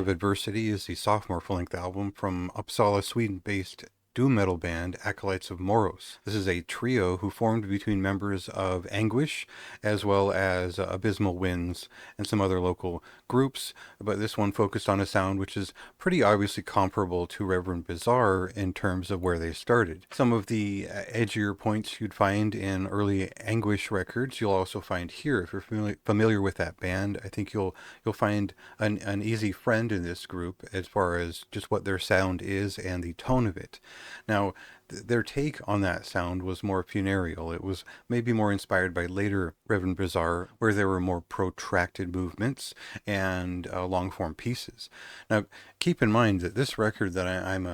of Adversity is the sophomore full-length album from Uppsala, Sweden-based doom metal band Acolytes of Moros. This is a trio who formed between members of Anguish as well as Abysmal Winds and some other local groups, but this one focused on a sound which is pretty obviously comparable to Reverend Bizarre in terms of where they started. Some of the edgier points you'd find in early Anguish records you'll also find here. If you're familiar with that band, I think you'll find an easy friend in this group as far as just what their sound is and the tone of it. Now, their take on that sound was more funereal. It was maybe more inspired by later Reverend Bizarre, where there were more protracted movements and long-form pieces. Now, keep in mind that this record that I'm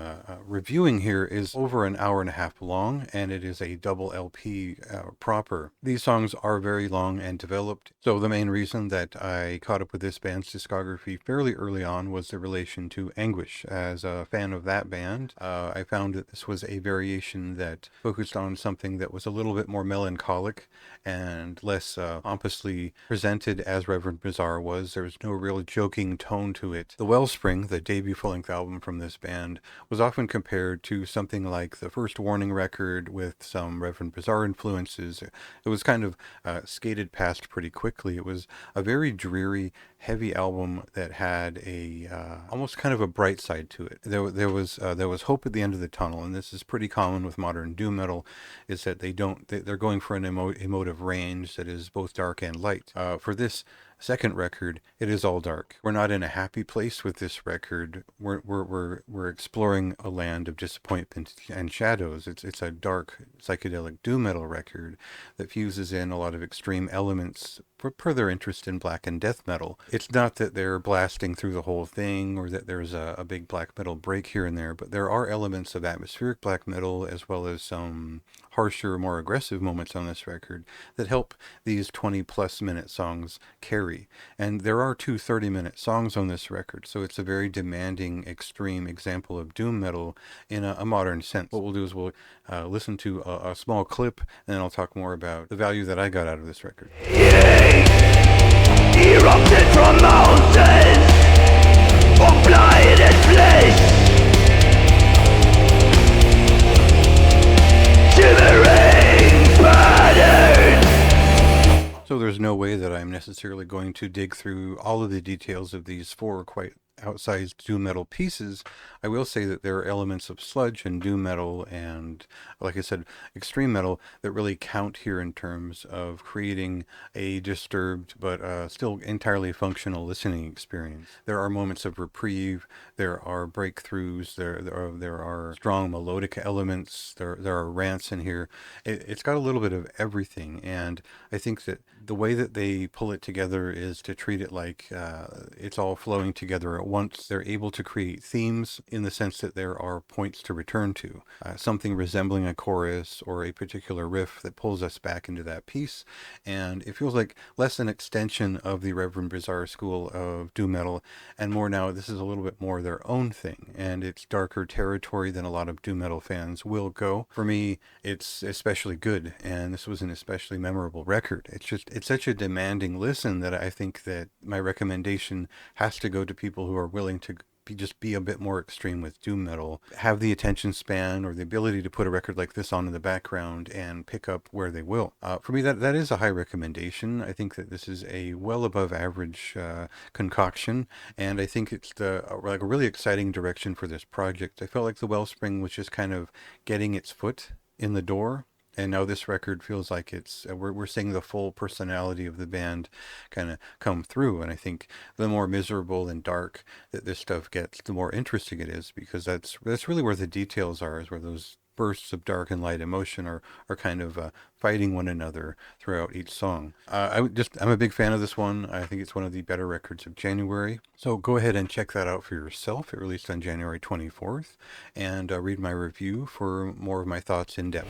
reviewing here is over an hour and a half long, and it is a double LP proper. These songs are very long and developed, so the main reason that I caught up with this band's discography fairly early on was the relation to Anguish. As a fan of that band, I found that this was a variation that focused on something that was a little bit more melancholic and less pompously presented as Reverend Bizarre was. There was no real joking tone to it. The Wellspring, the debut full-length album from this band, was often compared to something like the first Warning record with some Reverend Bizarre influences. It was kind of skated past pretty quickly. It was a very dreary, heavy album that had a almost kind of a bright side to it. There was hope at the end of the tunnel, and this is pretty common with modern doom metal, is that they're going for an emotive range that is both dark and light. For this second record, it is all dark. We're not in a happy place with this record. We're exploring a land of disappointment and shadows. It's a dark psychedelic doom metal record that fuses in a lot of extreme elements per their interest in black and death metal. It's not that they're blasting through the whole thing or that there's a big black metal break here and there, but there are elements of atmospheric black metal as well as some harsher, more aggressive moments on this record that help these 20-plus minute songs carry. And there are two 30-minute songs on this record, so it's a very demanding, extreme example of doom metal in a modern sense. What we'll do is we'll listen to a small clip, and then I'll talk more about the value that I got out of this record. Erupted from mountains of blinded flesh, shivering patterns. So there's no way that I'm necessarily going to dig through all of the details of these four quite outsized doom metal pieces. I will say that there are elements of sludge and doom metal and, like I said, extreme metal that really count here in terms of creating a disturbed but still entirely functional listening experience. There are moments of reprieve, there are breakthroughs, there are strong melodic elements, there are rants in here. It's got a little bit of everything, and I think that the way that they pull it together is to treat it like it's all flowing together at once. They're able to create themes in the sense that there are points to return to, something resembling a chorus or a particular riff that pulls us back into that piece, and it feels like less an extension of the Reverend Bizarre school of doom metal and more now this is a little bit more their own thing, and it's darker territory than a lot of doom metal fans will go. For me, it's especially good, and this was an especially memorable record. It's such a demanding listen that I think that my recommendation has to go to people who are willing to just be a bit more extreme with doom metal, have the attention span or the ability to put a record like this on in the background and pick up where they will. For me, that is a high recommendation. I think that this is a well above average concoction, and I think it's like a really exciting direction for this project. I felt like the Wellspring was just kind of getting its foot in the door, and now this record feels like it's we're seeing the full personality of the band kind of come through. And I think the more miserable and dark that this stuff gets, the more interesting it is, because that's really where the details are, is where those bursts of dark and light emotion are kind of fighting one another throughout each song. I'm a big fan of this one. I think it's one of the better records of January. So go ahead and check that out for yourself. It released on January 24th. And read my review for more of my thoughts in depth.